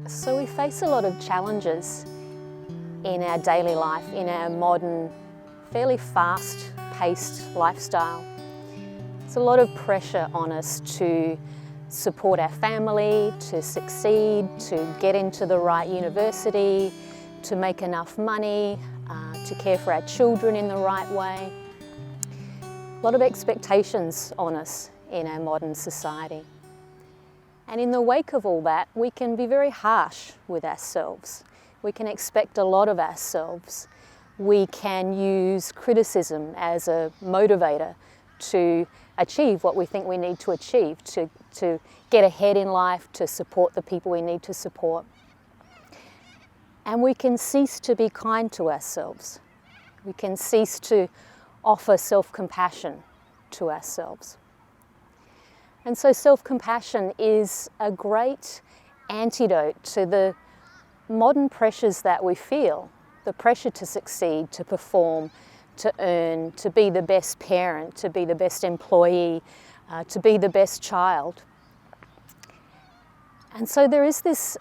So we face a lot of challenges in our daily life, in our modern, fairly fast-paced lifestyle. There's a lot of pressure on us to support our family, to succeed, to get into the right university, to make enough money, to care for our children in the right way. A lot of expectations on us in our modern society. And in the wake of all that, we can be very harsh with ourselves. We can expect a lot of ourselves. We can use criticism as a motivator to achieve what we think we need to achieve, to get ahead in life, to support the people we need to support. And we can cease to be kind to ourselves. We can cease to offer self-compassion to ourselves. And so self-compassion is a great antidote to the modern pressures that we feel, the pressure to succeed, to perform, to earn, to be the best parent, to be the best employee, to be the best child. And so there is this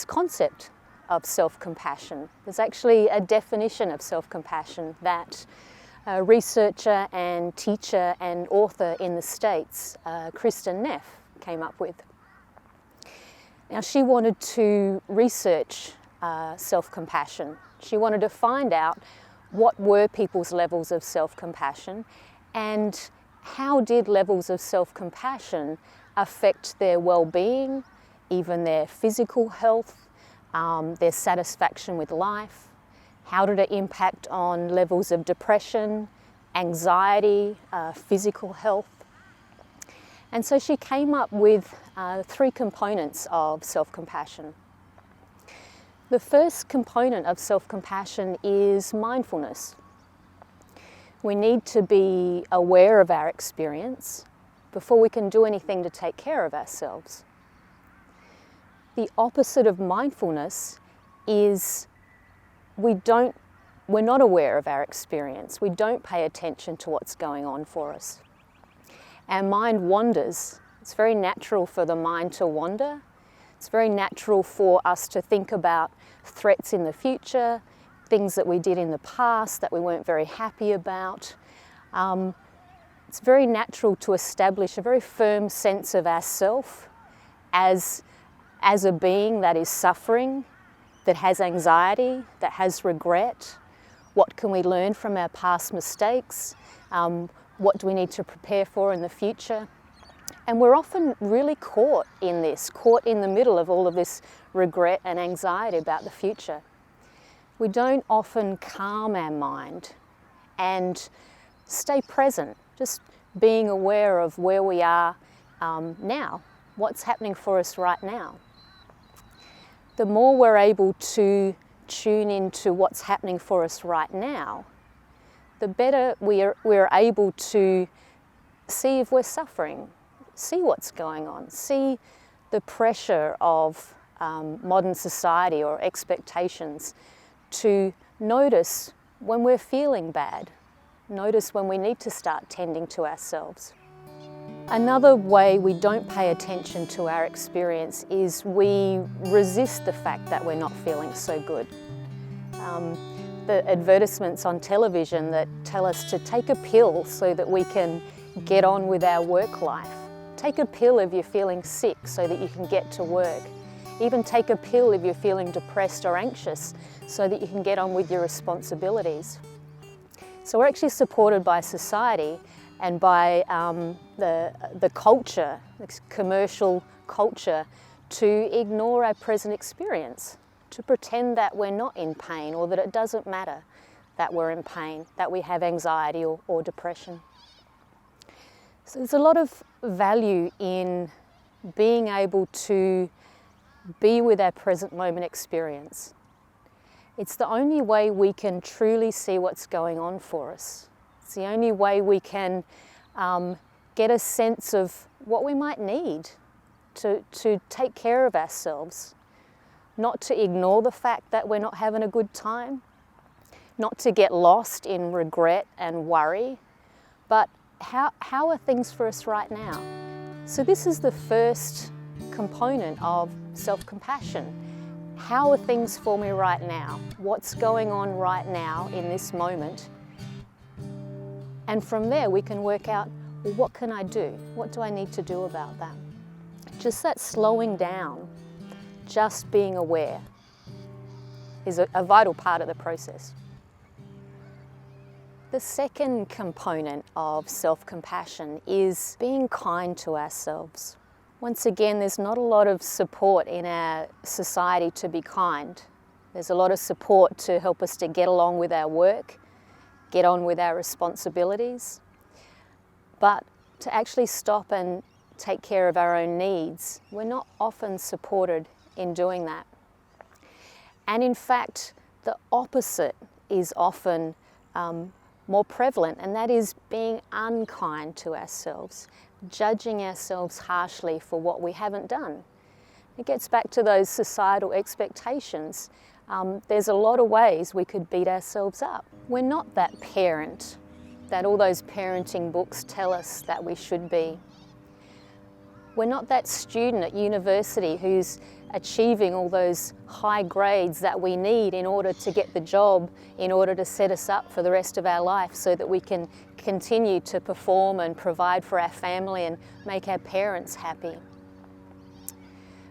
concept of self-compassion. There's actually a definition of self-compassion that a researcher and teacher and author in the States, Kristy came up with. Now she wanted to research self-compassion. She wanted to find out what were people's levels of self-compassion and how did levels of self-compassion affect their well-being, even their physical health, their satisfaction with life. How did it impact on levels of depression, anxiety, physical health? And so she came up with 3 components of self-compassion. The first component of self-compassion is mindfulness. We need to be aware of our experience before we can do anything to take care of ourselves. The opposite of mindfulness is we're not aware of our experience. We don't pay attention to what's going on for us. Our mind wanders. It's very natural for the mind to wander. It's very natural for us to think about threats in the future, things that we did in the past that we weren't very happy about. It's very natural to establish a very firm sense of ourself as a being that is suffering, that has anxiety, that has regret. What can we learn from our past mistakes? What do we need to prepare for in the future? And we're often really caught in the middle of all of this regret and anxiety about the future. We don't often calm our mind and stay present, just being aware of where we are now, what's happening for us right now. The more we're able to tune into what's happening for us right now, the better we're able to see if we're suffering, see what's going on, see the pressure of modern society or expectations, to notice when we're feeling bad, notice when we need to start tending to ourselves. Another way we don't pay attention to our experience is we resist the fact that we're not feeling so good. The advertisements on television that tell us to take a pill so that we can get on with our work life. Take a pill if you're feeling sick so that you can get to work. Even take a pill if you're feeling depressed or anxious so that you can get on with your responsibilities. So we're actually supported by society and by the culture, the commercial culture, to ignore our present experience, to pretend that we're not in pain or that it doesn't matter that we're in pain, that we have anxiety or depression. So there's a lot of value in being able to be with our present moment experience. It's the only way we can truly see what's going on for us. It's the only way we can get a sense of what we might need to take care of ourselves. Not to ignore the fact that we're not having a good time, not to get lost in regret and worry, but how are things for us right now? So this is the first component of self-compassion. How are things for me right now? What's going on right now in this moment? And from there we can work out, well, what can I do? What do I need to do about that? Just that slowing down, just being aware, is a vital part of the process. The second component of self-compassion is being kind to ourselves. Once again, there's not a lot of support in our society to be kind. There's a lot of support to help us to get along with our work, get on with our responsibilities. But to actually stop and take care of our own needs, we're not often supported in doing that. And in fact, the opposite is often more prevalent, and that is being unkind to ourselves, judging ourselves harshly for what we haven't done. It gets back to those societal expectations. There's a lot of ways we could beat ourselves up. We're not that parent that all those parenting books tell us that we should be. We're not that student at university who's achieving all those high grades that we need in order to get the job, in order to set us up for the rest of our life so that we can continue to perform and provide for our family and make our parents happy.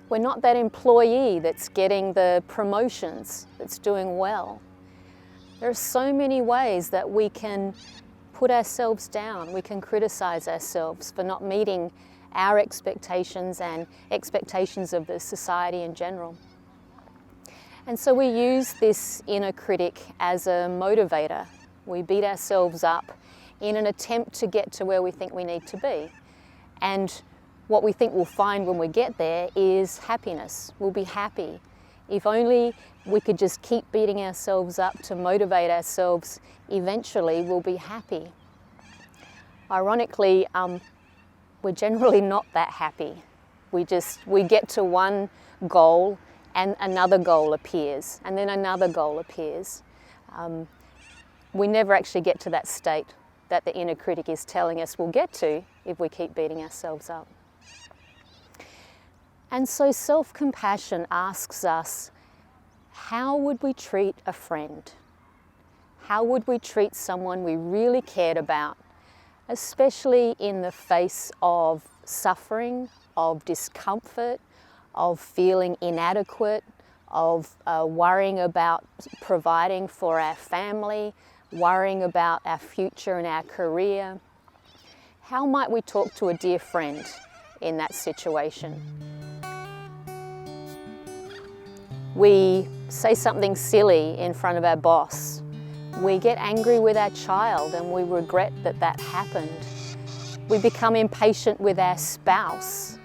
We're not that employee that's getting the promotions, that's doing well. There are so many ways that we can put ourselves down. We can criticize ourselves for not meeting our expectations and expectations of the society in general. And so we use this inner critic as a motivator. We beat ourselves up in an attempt to get to where we think we need to be. And what we think we'll find when we get there is happiness. We'll be happy. If only we could just keep beating ourselves up to motivate ourselves, eventually we'll be happy. Ironically, we're generally not that happy. We get to one goal and another goal appears, and then another goal appears. We never actually get to that state that the inner critic is telling us we'll get to if we keep beating ourselves up. And so self-compassion asks us, how would we treat a friend? How would we treat someone we really cared about, especially in the face of suffering, of discomfort, of feeling inadequate, of worrying about providing for our family, worrying about our future and our career? How might we talk to a dear friend in that situation? We say something silly in front of our boss. We get angry with our child and we regret that that happened. We become impatient with our spouse.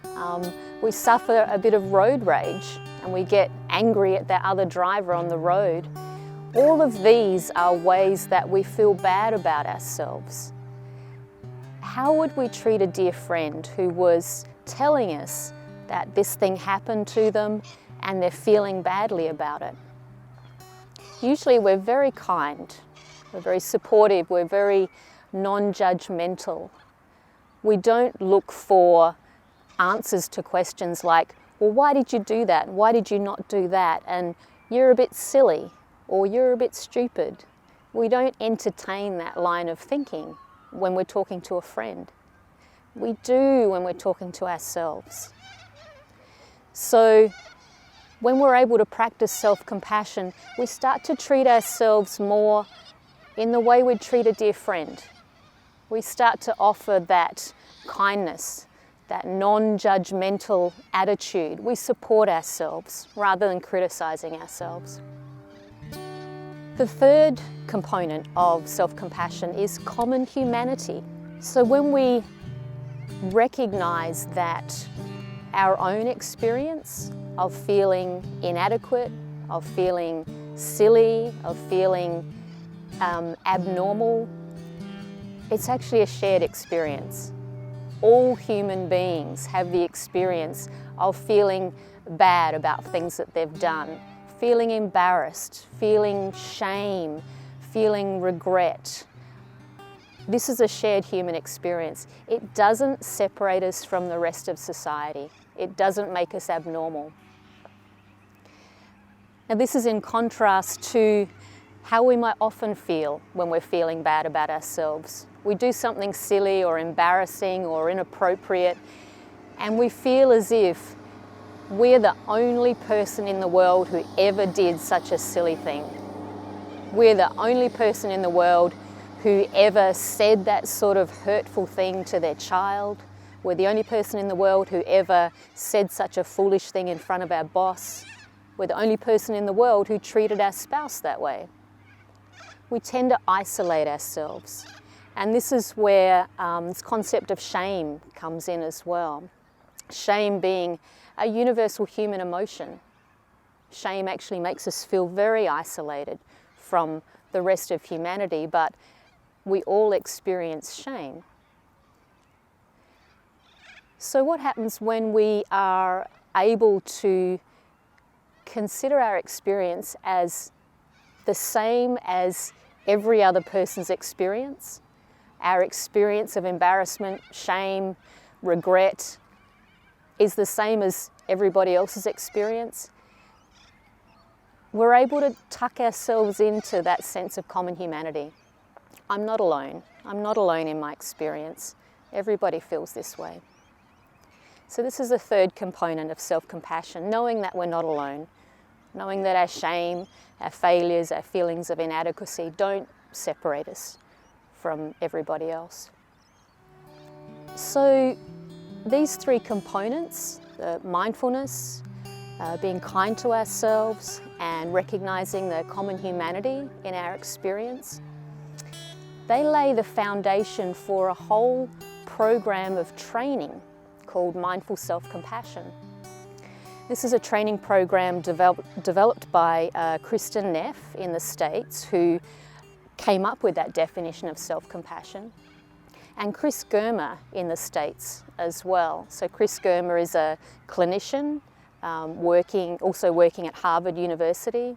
We suffer a bit of road rage and we get angry at that other driver on the road. All of these are ways that we feel bad about ourselves. How would we treat a dear friend who was telling us that this thing happened to them and they're feeling badly about it? Usually we're very kind, we're very supportive, we're very non-judgmental. We don't look for answers to questions like, well, why did you do that? Why did you not do that? And you're a bit silly, or you're a bit stupid. We don't entertain that line of thinking when we're talking to a friend. We do when we're talking to ourselves. So when we're able to practice self-compassion, we start to treat ourselves more in the way we'd treat a dear friend. We start to offer that kindness, that non-judgmental attitude. We support ourselves rather than criticizing ourselves. The third component of self-compassion is common humanity. So when we recognize that our own experience of feeling inadequate, of feeling silly, of feeling abnormal, it's actually a shared experience. All human beings have the experience of feeling bad about things that they've done, feeling embarrassed, feeling shame, feeling regret. This is a shared human experience. It doesn't separate us from the rest of society. It doesn't make us abnormal. Now this is in contrast to how we might often feel when we're feeling bad about ourselves. We do something silly or embarrassing or inappropriate, and we feel as if we're the only person in the world who ever did such a silly thing. We're the only person in the world who ever said that sort of hurtful thing to their child. We're the only person in the world who ever said such a foolish thing in front of our boss. We're the only person in the world who treated our spouse that way. We tend to isolate ourselves. And this is where this concept of shame comes in as well. Shame being a universal human emotion. Shame actually makes us feel very isolated from the rest of humanity, but we all experience shame. So what happens when we are able to consider our experience as the same as every other person's experience? Our experience of embarrassment, shame, regret is the same as everybody else's experience. We're able to tuck ourselves into that sense of common humanity. I'm not alone. I'm not alone in my experience. Everybody feels this way. So this is the third component of self-compassion, knowing that we're not alone, knowing that our shame, our failures, our feelings of inadequacy don't separate us from everybody else. So these three components, the mindfulness, being kind to ourselves, and recognizing the common humanity in our experience, they lay the foundation for a whole program of training called Mindful Self-Compassion. This is a training program developed by Kristy Arbon in the States, who came up with that definition of self-compassion, and Chris Germer in the States as well. So Chris Germer is a clinician also working at Harvard University.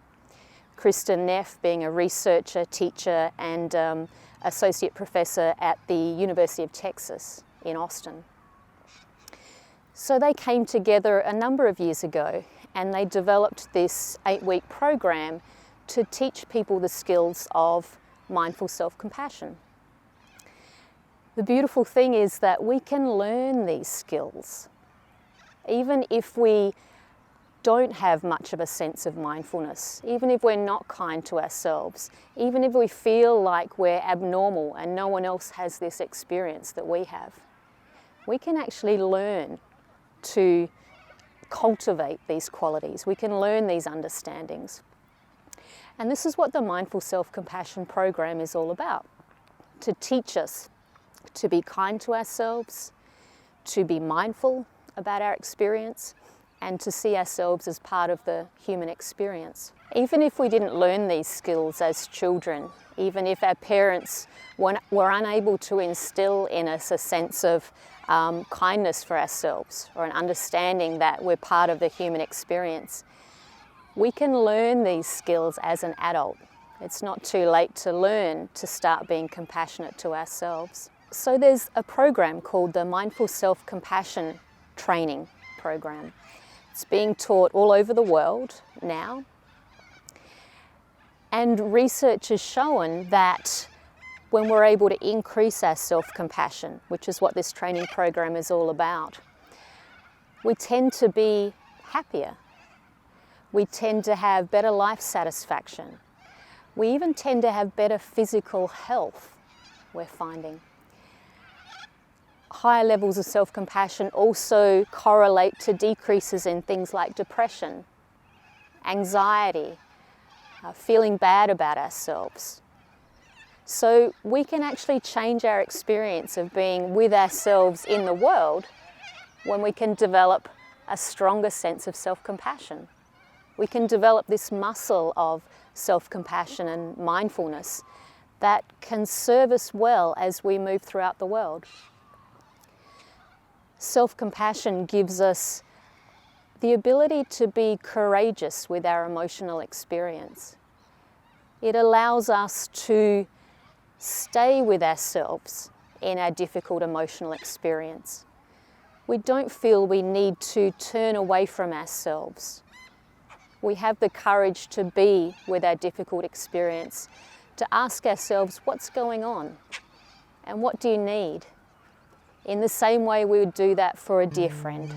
Kristy Arbon being a researcher, teacher, and associate professor at the University of Texas in Austin. So they came together a number of years ago, and they developed this 8-week program to teach people the skills of mindful self-compassion. The beautiful thing is that we can learn these skills. Even if we don't have much of a sense of mindfulness, even if we're not kind to ourselves, even if we feel like we're abnormal and no one else has this experience that we have, we can actually learn to cultivate these qualities. We can learn these understandings. And this is what the Mindful Self-Compassion program is all about, to teach us to be kind to ourselves, to be mindful about our experience, and to see ourselves as part of the human experience. Even if we didn't learn these skills as children, even if our parents were unable to instill in us a sense of kindness for ourselves, or an understanding that we're part of the human experience, we can learn these skills as an adult. It's not too late to learn to start being compassionate to ourselves. So there's a program called the Mindful Self-Compassion Training Program. It's being taught all over the world now. And research has shown that when we're able to increase our self-compassion, which is what this training program is all about, we tend to be happier. We tend to have better life satisfaction. We even tend to have better physical health, we're finding. Higher levels of self-compassion also correlate to decreases in things like depression, anxiety, feeling bad about ourselves. So we can actually change our experience of being with ourselves in the world when we can develop a stronger sense of self-compassion. We can develop this muscle of self-compassion and mindfulness that can serve us well as we move throughout the world. Self-compassion gives us the ability to be courageous with our emotional experience. It allows us to stay with ourselves in our difficult emotional experience. We don't feel we need to turn away from ourselves. we have the courage to be with our difficult experience, to ask ourselves, what's going on? And what do you need? In the same way we would do that for a dear friend.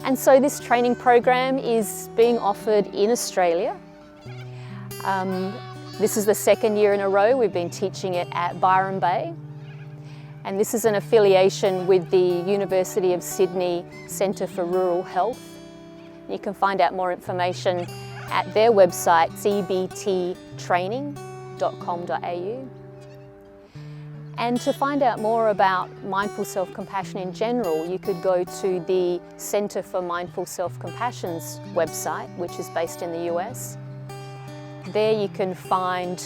And so this training program is being offered in Australia. This is the second year in a row we've been teaching it at Byron Bay. And this is an affiliation with the University of Sydney Centre for Rural Health. You can find out more information at their website, cbttraining.com.au. And to find out more about mindful self-compassion in general, you could go to the Centre for Mindful Self-Compassion's website, which is based in the US. There you can find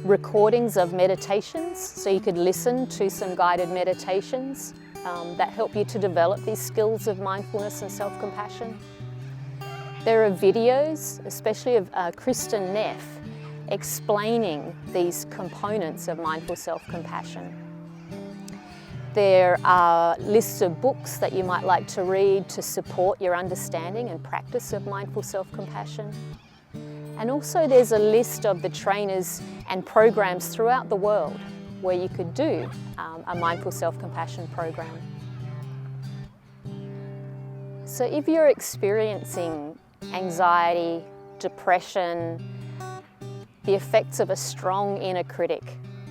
recordings of meditations, so you could listen to some guided meditations that help you to develop these skills of mindfulness and self-compassion. There are videos, especially of Kristy Neff, explaining these components of mindful self-compassion. There are lists of books that you might like to read to support your understanding and practice of mindful self-compassion. And also there's a list of the trainers and programs throughout the world where you could do a mindful self-compassion program. So if you're experiencing anxiety, depression, the effects of a strong inner critic,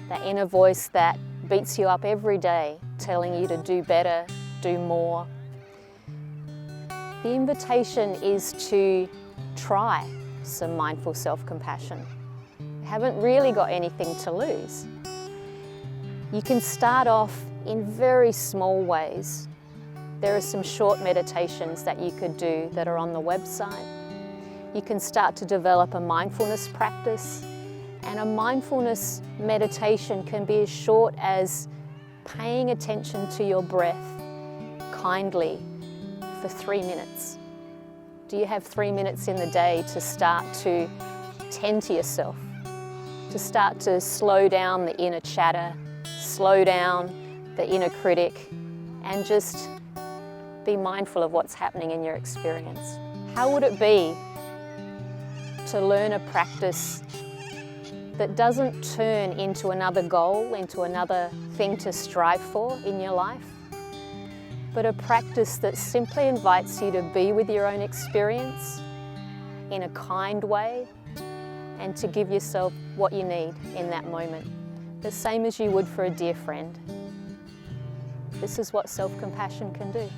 that inner voice that beats you up every day, telling you to do better, do more, the invitation is to try some mindful self-compassion. You haven't really got anything to lose. You can start off in very small ways. There are some short meditations that you could do that are on the website. You can start to develop a mindfulness practice, and a mindfulness meditation can be as short as paying attention to your breath kindly for 3 minutes. Do you have 3 minutes in the day to start to tend to yourself, to start to slow down the inner chatter, slow down the inner critic, and just be mindful of what's happening in your experience? How would it be to learn a practice that doesn't turn into another goal, into another thing to strive for in your life, but a practice that simply invites you to be with your own experience in a kind way and to give yourself what you need in that moment, the same as you would for a dear friend? This is what self-compassion can do.